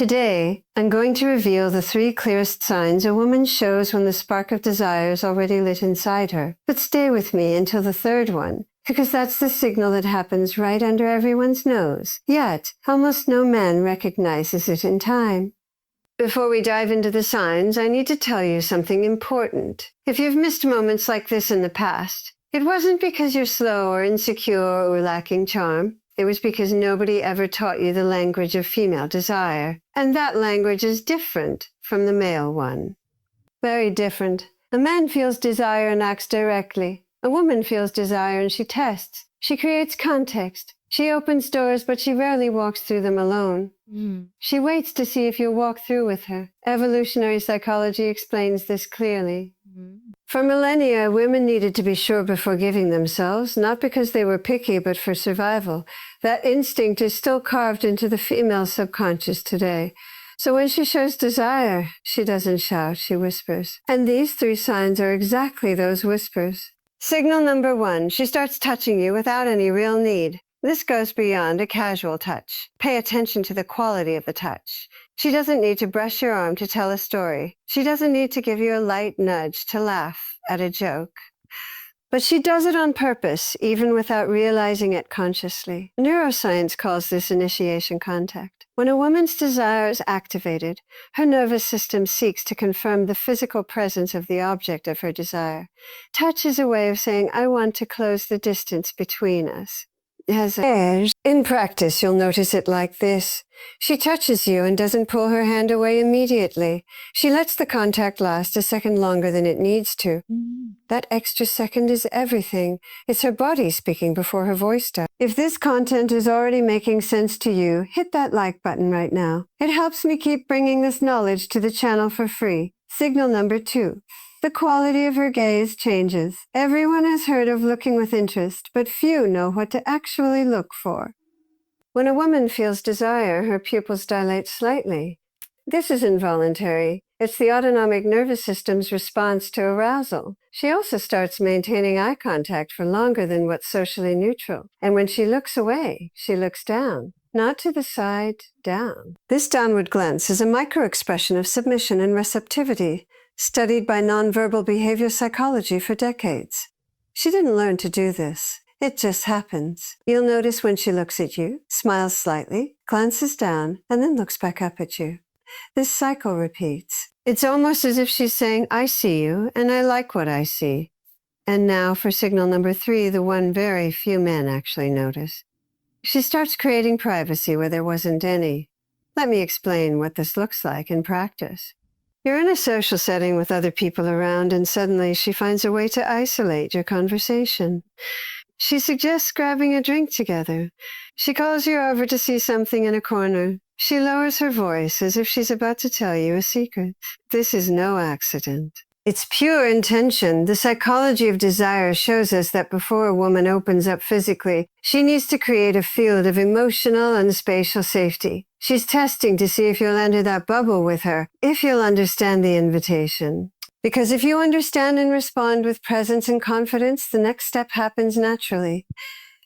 Today, I'm going to reveal the 3 clearest signs a woman shows when the spark of desire is already lit inside her. But stay with me until the 3rd one, because that's the signal that happens right under everyone's nose. Yet, almost no man recognizes it in time. Before we dive into the signs, I need to tell you something important. If you've missed moments like this in the past, it wasn't because you're slow or insecure or lacking charm. It was because nobody ever taught you the language of female desire. And that language is different from the male one. Very different. A man feels desire and acts directly. A woman feels desire and she tests. She creates context. She opens doors, but she rarely walks through them alone. She waits to see if you'll walk through with her. Evolutionary psychology explains this clearly. For millennia, women needed to be sure before giving themselves, not because they were picky, but for survival. That instinct is still carved into the female subconscious today. So when she shows desire, she doesn't shout, she whispers. And these 3 signs are exactly those whispers. Signal number 1, she starts touching you without any real need. This goes beyond a casual touch. Pay attention to the quality of the touch. She doesn't need to brush your arm to tell a story. She doesn't need to give you a light nudge to laugh at a joke. But she does it on purpose, even without realizing it consciously. Neuroscience calls this initiation contact. When a woman's desire is activated, her nervous system seeks to confirm the physical presence of the object of her desire. Touch is a way of saying, I want to close the distance between us. In practice, you'll notice it like this. She touches you and doesn't pull her hand away immediately. She lets the contact last a second longer than it needs to. That extra second is everything. It's her body speaking before her voice does. If this content is already making sense to you, hit that like button right now. It helps me keep bringing this knowledge to the channel for free. Signal number 2. The quality of her gaze changes. Everyone has heard of looking with interest, but few know what to actually look for. When a woman feels desire, her pupils dilate slightly. This is involuntary. It's the autonomic nervous system's response to arousal. She also starts maintaining eye contact for longer than what's socially neutral. And when she looks away, she looks down. Not to the side, down. This downward glance is a micro-expression of submission and receptivity, studied by nonverbal behavior psychology for decades. She didn't learn to do this. It just happens. You'll notice when she looks at you, smiles slightly, glances down, and then looks back up at you. This cycle repeats. It's almost as if she's saying, I see you, and I like what I see. And now for signal number 3, the one very few men actually notice. She starts creating privacy where there wasn't any. Let me explain what this looks like in practice. You're in a social setting with other people around, and suddenly she finds a way to isolate your conversation. She suggests grabbing a drink together. She calls you over to see something in a corner. She lowers her voice as if she's about to tell you a secret. This is no accident. It's pure intention. The psychology of desire shows us that before a woman opens up physically, she needs to create a field of emotional and spatial safety. She's testing to see if you'll enter that bubble with her, if you'll understand the invitation. Because if you understand and respond with presence and confidence, the next step happens naturally.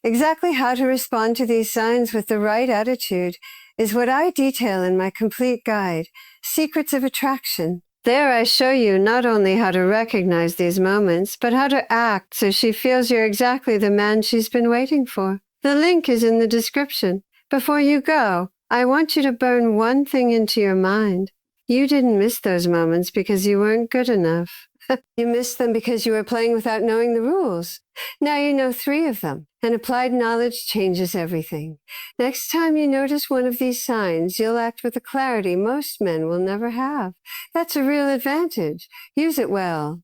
Exactly how to respond to these signs with the right attitude is what I detail in my complete guide, Secrets of Attraction. There I show you not only how to recognize these moments, but how to act so she feels you're exactly the man she's been waiting for. The link is in the description. Before you go, I want you to burn one thing into your mind. You didn't miss those moments because you weren't good enough. You missed them because you were playing without knowing the rules. Now you know 3 of them, and applied knowledge changes everything. Next time you notice one of these signs, you'll act with a clarity most men will never have. That's a real advantage. Use it well.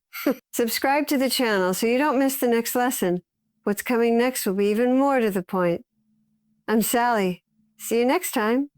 Subscribe to the channel so you don't miss the next lesson. What's coming next will be even more to the point. I'm Sally. See you next time.